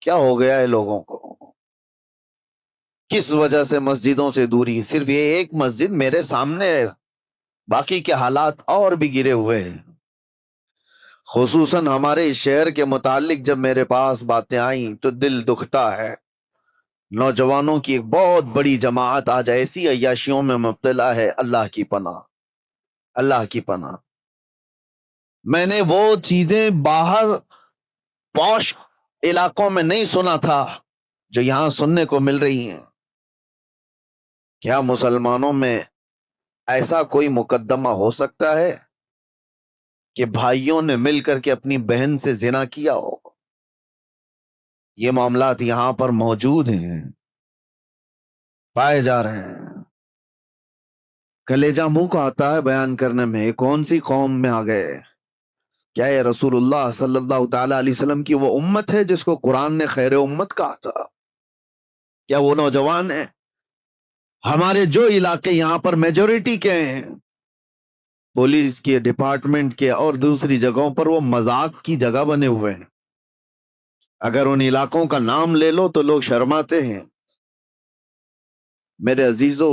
کیا ہو گیا ہے لوگوں کو؟ کس وجہ سے مسجدوں سے دوری؟ صرف یہ ایک مسجد میرے سامنے ہے، باقی کے حالات اور بھی گرے ہوئے ہیں۔ خصوصاً ہمارے اس شہر کے متعلق جب میرے پاس باتیں آئیں تو دل دکھتا ہے۔ نوجوانوں کی ایک بہت بڑی جماعت آج ایسی عیاشیوں میں مبتلا ہے، اللہ کی پناہ، اللہ کی پناہ۔ میں نے وہ چیزیں باہر پوش علاقوں میں نہیں سنا تھا جو یہاں سننے کو مل رہی ہیں۔ کیا مسلمانوں میں ایسا کوئی مقدمہ ہو سکتا ہے کہ بھائیوں نے مل کر کے اپنی بہن سے زنا کیا ہو؟ یہ معاملات یہاں پر موجود ہیں، پائے جا رہے ہیں۔ کلیجہ منہ کو آتا ہے بیان کرنے میں، کون سی قوم میں آ گئے؟ کیا یہ رسول اللہ صلی اللہ تعالی علیہ وسلم کی وہ امت ہے جس کو قرآن نے خیر امت کہا تھا؟ کیا وہ نوجوان ہیں؟ ہمارے جو علاقے یہاں پر میجورٹی کے ہیں، پولیس کے ڈپارٹمنٹ کے اور دوسری جگہوں پر، وہ مذاق کی جگہ بنے ہوئے ہیں۔ اگر ان علاقوں کا نام لے لو تو لوگ شرماتے ہیں۔ میرے عزیزو،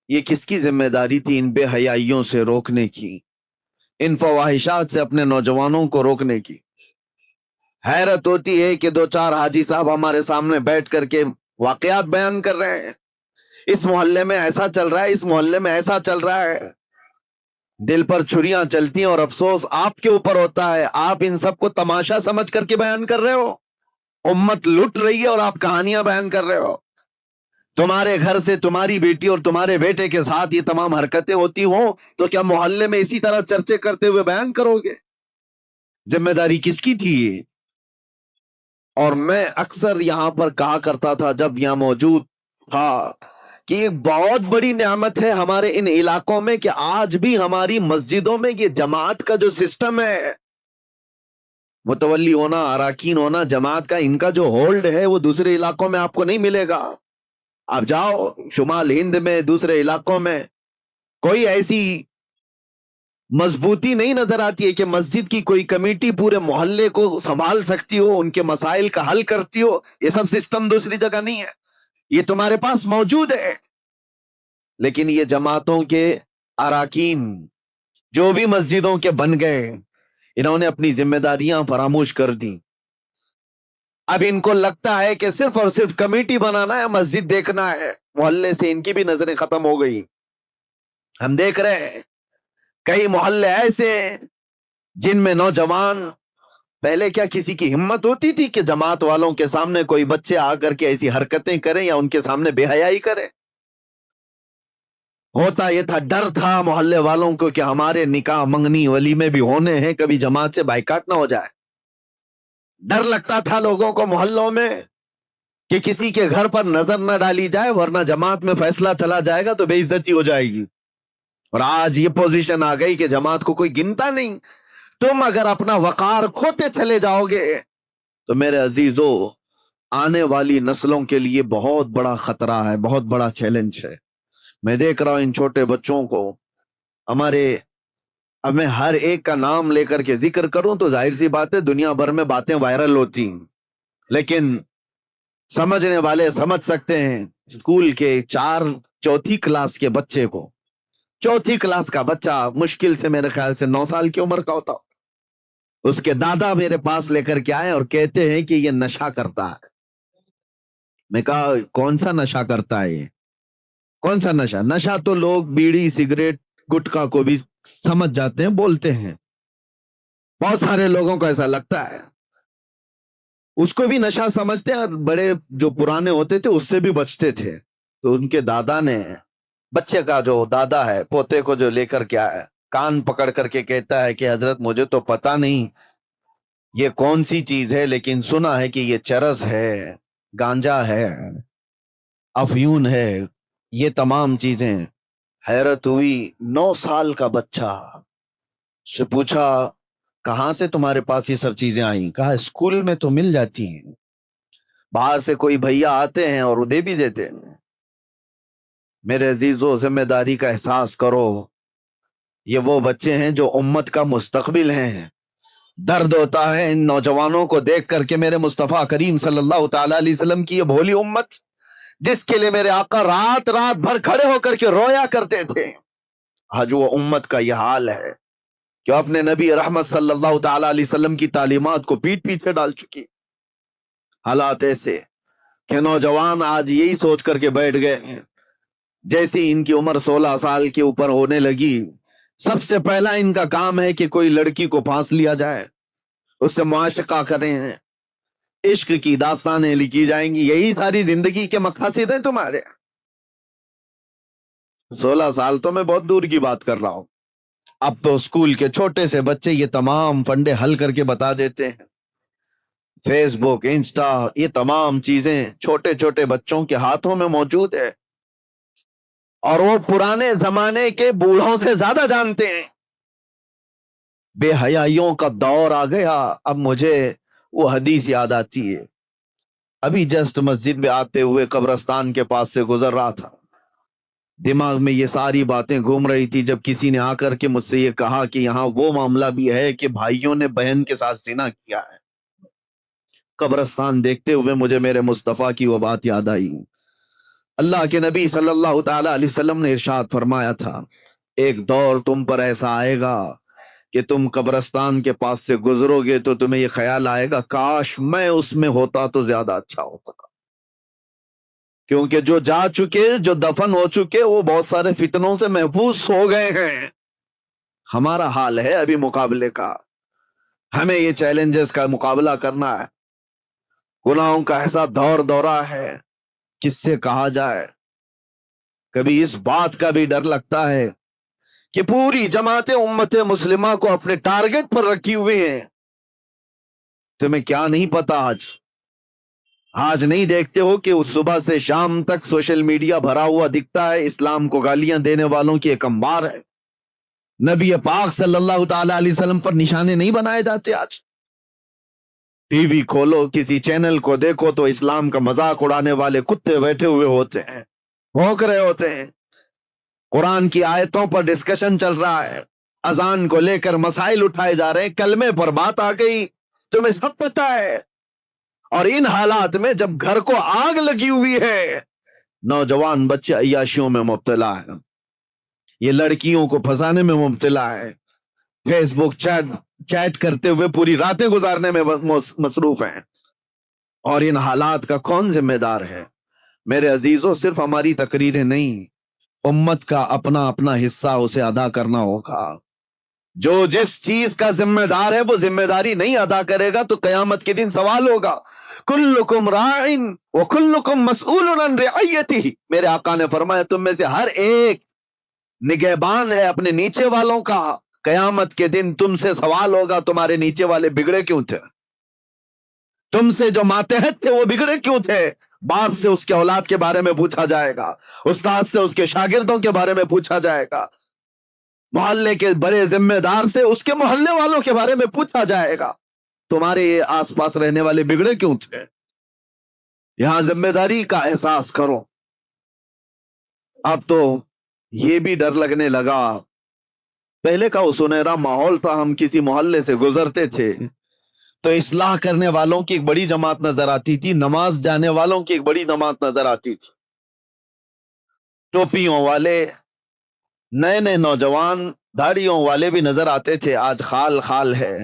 یہ کس کی ذمہ داری تھی ان بے حیائیوں سے روکنے کی، ان فواہشات سے اپنے نوجوانوں کو روکنے کی؟ حیرت ہوتی ہے کہ دو چار حاجی صاحب ہمارے سامنے بیٹھ کر کے واقعات بیان کر رہے ہیں، اس محلے میں ایسا چل رہا ہے، اس محلے میں ایسا چل رہا ہے۔ دل پر چھریاں چلتی ہیں اور افسوس آپ کے اوپر ہوتا ہے، آپ ان سب کو تماشا سمجھ کر کے بیان کر رہے ہو۔ امت لٹ رہی ہے اور آپ کہانیاں بیان کر رہے ہو۔ تمہارے گھر سے تمہاری بیٹی اور تمہارے بیٹے کے ساتھ یہ تمام حرکتیں ہوتی ہوں تو کیا محلے میں اسی طرح چرچے کرتے ہوئے بیان کرو گے؟ ذمہ داری کس کی تھی یہ؟ اور میں اکثر یہاں پر کہا کرتا تھا جب یہاں موجود تھا کہ ایک بہت بڑی نعمت ہے ہمارے ان علاقوں میں کہ آج بھی ہماری مسجدوں میں یہ جماعت کا جو سسٹم ہے، متولی ہونا، اراکین ہونا، جماعت کا، ان کا جو ہولڈ ہے وہ دوسرے علاقوں میں آپ کو نہیں ملے گا۔ آپ جاؤ شمال ہند میں، دوسرے علاقوں میں، کوئی ایسی مضبوطی نہیں نظر آتی ہے کہ مسجد کی کوئی کمیٹی پورے محلے کو سنبھال سکتی ہو، ان کے مسائل کا حل کرتی ہو۔ یہ سب سسٹم دوسری جگہ نہیں ہے، یہ تمہارے پاس موجود ہے۔ لیکن یہ جماعتوں کے اراکین جو بھی مسجدوں کے بن گئے، انہوں نے اپنی ذمہ داریاں فراموش کر دی۔ اب ان کو لگتا ہے کہ صرف اور صرف کمیٹی بنانا ہے، مسجد دیکھنا ہے، محلے سے ان کی بھی نظریں ختم ہو گئی۔ ہم دیکھ رہے ہیں کئی محلے ایسے ہیں جن میں نوجوان، پہلے کیا کسی کی ہمت ہوتی تھی کہ جماعت والوں کے سامنے کوئی بچے آ کر کے ایسی حرکتیں کریں یا ان کے سامنے بے حیائی کریں؟ ہوتا یہ تھا، ڈر تھا محلے والوں کو کہ ہمارے نکاح منگنی ولیمے بھی ہونے ہیں، کبھی جماعت سے بائیکاٹ نہ ہو جائے۔ ڈر لگتا تھا لوگوں کو محلوں میں کہ کسی کے گھر پر نظر نہ ڈالی جائے ورنہ جماعت میں فیصلہ چلا جائے گا تو بے عزتی ہو جائے گی۔ اور آج یہ پوزیشن آ گئی کہ جماعت کو کوئی گنتا نہیں۔ تم اگر اپنا وقار کھوتے چلے جاؤ گے تو میرے عزیزو، آنے والی نسلوں کے لیے بہت بڑا خطرہ ہے، بہت بڑا چیلنج ہے۔ میں دیکھ رہا ہوں ان چھوٹے بچوں کو، ہمارے، اب میں ہر ایک کا نام لے کر کے ذکر کروں تو ظاہر سی بات ہے دنیا بھر میں باتیں وائرل ہوتی ہیں، لیکن سمجھنے والے سمجھ سکتے ہیں۔ اسکول کے چوتھی کلاس کے بچے کو، چوتھی کلاس کا بچہ مشکل سے میرے خیال سے 9 سال کی عمر کا ہوتا، اس کے دادا میرے پاس لے کر کے آئے اور کہتے ہیں کہ یہ نشہ کرتا ہے۔ میں کہا کون سا نشہ کرتا ہے یہ؟ کون سا نشہ؟ نشہ تو لوگ بیڑی سگریٹ گٹکا کو بھی سمجھ جاتے ہیں، بولتے ہیں، بہت سارے لوگوں کو ایسا لگتا ہے، اس کو بھی نشہ سمجھتے ہیں، اور بڑے جو پرانے ہوتے تھے اس سے بھی بچتے تھے۔ تو ان کے دادا نے، بچے کا جو دادا ہے، پوتے کو جو لے کر کے آیا، کان پکڑ کر کے کہتا ہے کہ حضرت مجھے تو پتا نہیں یہ کون سی چیز ہے، لیکن سنا ہے کہ یہ چرس ہے، گانجا ہے، افیون ہے، یہ تمام چیزیں۔ حیرت ہوئی، 9 سال کا بچہ سے پوچھا کہاں سے تمہارے پاس یہ سب چیزیں آئیں؟ کہا اسکول میں تو مل جاتی ہیں، باہر سے کوئی بھیا آتے ہیں اور دے بھی دیتے ہیں۔ میرے عزیزو، ذمہ داری کا احساس کرو، یہ وہ بچے ہیں جو امت کا مستقبل ہیں۔ درد ہوتا ہے ان نوجوانوں کو دیکھ کر کے میرے مصطفیٰ کریم صلی اللہ تعالی علیہ وسلم کی یہ بھولی امت، جس کے لیے میرے آقا رات رات بھر کھڑے ہو کر کے رویا کرتے تھے، آج وہ امت کا یہ حال ہے کہ اپنے نبی رحمت صلی اللہ تعالی علیہ وسلم کی تعلیمات کو پیٹ پیچھے ڈال چکی۔ حالات ایسے کہ نوجوان آج یہی سوچ کر کے بیٹھ گئے ہیں، جیسی ان کی عمر 16 سال کے اوپر ہونے لگی، سب سے پہلا ان کا کام ہے کہ کوئی لڑکی کو پھانس لیا جائے، اس سے معاشقہ کریں، عشق کی داستانیں لکھی جائیں گی، یہی ساری زندگی کے مقاصد ہیں تمہارے۔ 16 سال تو میں بہت دور کی بات کر رہا ہوں، اب تو اسکول کے چھوٹے سے بچے یہ تمام فنڈے حل کر کے بتا دیتے ہیں۔ فیس بک، انسٹا، یہ تمام چیزیں چھوٹے چھوٹے بچوں کے ہاتھوں میں موجود ہے، اور وہ پرانے زمانے کے بوڑھوں سے زیادہ جانتے ہیں۔ بے حیائیوں کا دور آ گیا۔ اب مجھے وہ حدیث یاد آتی ہے، ابھی جسٹ مسجد میں آتے ہوئے قبرستان کے پاس سے گزر رہا تھا، دماغ میں یہ ساری باتیں گھوم رہی تھی، جب کسی نے آ کر کے مجھ سے یہ کہا کہ یہاں وہ معاملہ بھی ہے کہ بھائیوں نے بہن کے ساتھ زنا کیا ہے۔ قبرستان دیکھتے ہوئے مجھے میرے مصطفیٰ کی وہ بات یاد آئی۔ اللہ کے نبی صلی اللہ تعالی علیہ وسلم نے ارشاد فرمایا تھا، ایک دور تم پر ایسا آئے گا کہ تم قبرستان کے پاس سے گزرو گے تو تمہیں یہ خیال آئے گا کاش میں اس میں ہوتا تو زیادہ اچھا ہوتا، کیونکہ جو جا چکے، جو دفن ہو چکے، وہ بہت سارے فتنوں سے محفوظ ہو گئے ہیں۔ ہمارا حال ہے ابھی مقابلے کا، ہمیں یہ چیلنجز کا مقابلہ کرنا ہے، گناہوں کا ایسا دور دورہ ہے، کس سے کہا جائے۔ کبھی اس بات کا بھی ڈر لگتا ہے کہ پوری جماعت امت مسلمہ کو اپنے ٹارگٹ پر رکھی ہوئی ہیں۔ تمہیں کیا نہیں پتا، آج نہیں دیکھتے ہو کہ اس صبح سے شام تک سوشل میڈیا بھرا ہوا دکھتا ہے، اسلام کو گالیاں دینے والوں کی ایک انبار ہے۔ نبی پاک صلی اللہ تعالی علیہ وسلم پر نشانے نہیں بنائے جاتے۔ آج ٹی وی کھولو، کسی چینل کو دیکھو تو اسلام کا مذاق اڑانے والے کتے بیٹھے ہوئے ہوتے ہیں، بھونک رہے ہوتے ہیں، قرآن کی آیتوں پر ڈسکشن چل رہا ہے، اذان کو لے کر مسائل اٹھائے جا رہے ہیں، کلمے پر بات آ گئی، تمہیں سب پتا ہے۔ اور ان حالات میں جب گھر کو آگ لگی ہوئی ہے، نوجوان بچے عیاشیوں میں مبتلا ہے، یہ لڑکیوں کو پھنسانے میں مبتلا ہے، فیس بک چیٹ کرتے ہوئے پوری راتیں گزارنے میں مصروف ہیں، اور ان حالات کا کون ذمہ دار ہے؟ میرے عزیزوں، صرف ہماری تقریریں نہیں، امت کا اپنا اپنا حصہ اسے ادا کرنا ہوگا۔ جو جس چیز کا ذمہ دار ہے وہ ذمہ داری نہیں ادا کرے گا تو قیامت کے دن سوال ہوگا، کلکم راعٍ وکلکم مسئول عن رعیتہ۔ میرے آقا نے فرمایا تم میں سے ہر ایک نگہبان ہے اپنے نیچے والوں کا، قیامت کے دن تم سے سوال ہوگا تمہارے نیچے والے بگڑے کیوں تھے، تم سے جو ماتحت تھے وہ بگڑے کیوں تھے۔ باپ سے اس کے اولاد کے بارے میں پوچھا جائے گا، استاد سے اس کے شاگردوں کے بارے میں پوچھا جائے گا، محلے کے بڑے ذمہ دار سے اس کے محلے والوں کے بارے میں پوچھا جائے گا، تمہارے آس پاس رہنے والے بگڑے کیوں تھے۔ یہاں ذمہ داری کا احساس کرو۔ اب تو یہ بھی ڈر لگنے لگا، پہلے کا وہ سنہرا ماحول تھا، ہم کسی محلے سے گزرتے تھے تو اصلاح کرنے والوں کی ایک بڑی جماعت نظر آتی تھی، نماز جانے والوں کی ایک بڑی جماعت نظر آتی تھی، ٹوپیوں والے، نئے نئے نوجوان داڑھیوں والے بھی نظر آتے تھے۔ آج خال خال ہے۔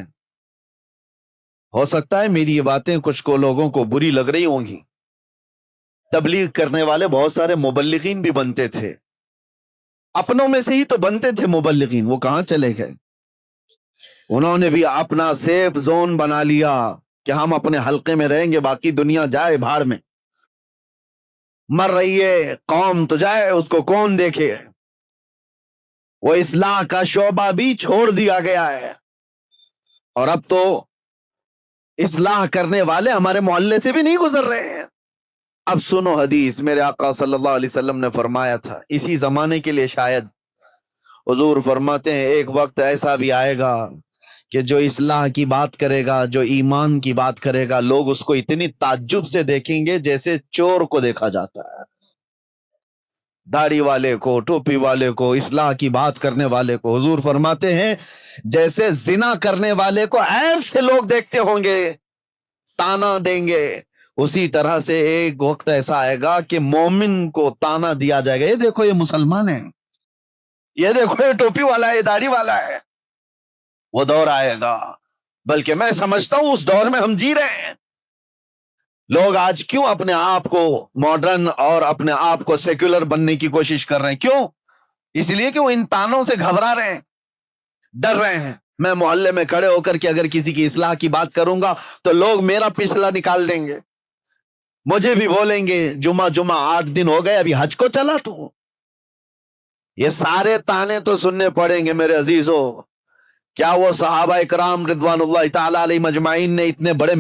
ہو سکتا ہے میری یہ باتیں کچھ کو لوگوں کو بری لگ رہی ہوں گی، تبلیغ کرنے والے بہت سارے مبلغین بھی بنتے تھے، اپنوں میں سے ہی تو بنتے تھے مبلغین، وہ کہاں چلے گئے؟ انہوں نے بھی اپنا سیف زون بنا لیا کہ ہم اپنے حلقے میں رہیں گے، باقی دنیا جائے بھاڑ میں، مر رہی ہے قوم تو جائے، اس کو کون دیکھے۔ وہ اصلاح کا شعبہ بھی چھوڑ دیا گیا ہے، اور اب تو اصلاح کرنے والے ہمارے محلے سے بھی نہیں گزر رہے ہیں۔ اب سنو حدیث، میرے آقا صلی اللہ علیہ وسلم نے فرمایا تھا، اسی زمانے کے لیے شاید، حضور فرماتے ہیں ایک وقت ایسا بھی آئے گا کہ جو اصلاح کی بات کرے گا، جو ایمان کی بات کرے گا، لوگ اس کو اتنی تعجب سے دیکھیں گے جیسے چور کو دیکھا جاتا ہے۔ داڑھی والے کو، ٹوپی والے کو، اصلاح کی بات کرنے والے کو، حضور فرماتے ہیں جیسے زنا کرنے والے کو عیب سے لوگ دیکھتے ہوں گے، تانا دیں گے، اسی طرح سے ایک وقت ایسا آئے گا کہ مومن کو تانا دیا جائے گا، یہ دیکھو یہ مسلمان ہے، یہ دیکھو یہ ٹوپی والا ہے، یہ داڑھی والا ہے۔ وہ دور آئے گا، بلکہ میں سمجھتا ہوں اس دور میں ہم جی رہے ہیں۔ لوگ آج کیوں اپنے آپ کو ماڈرن اور اپنے آپ کو سیکولر بننے کی کوشش کر رہے ہیں؟ کیوں؟ اس لیے کہ وہ ان تانوں سے گھبرا رہے ہیں، ڈر رہے ہیں۔ میں محلے میں کھڑے ہو کر کے اگر کسی کی اصلاح کی بات کروں گا تو لوگ میرا پچھلا نکال دیں گے، مجھے بھی بولیں گے جمعہ 8 دن ہو گئے ابھی حج کو چلا تو۔ یہ سارے تانے تو سننے پڑیں گے میرے عزیزوں۔ کیا وہ صحابہ کرام رضوان اللہ تعالی علیہ مجمعین نے اتنے بڑے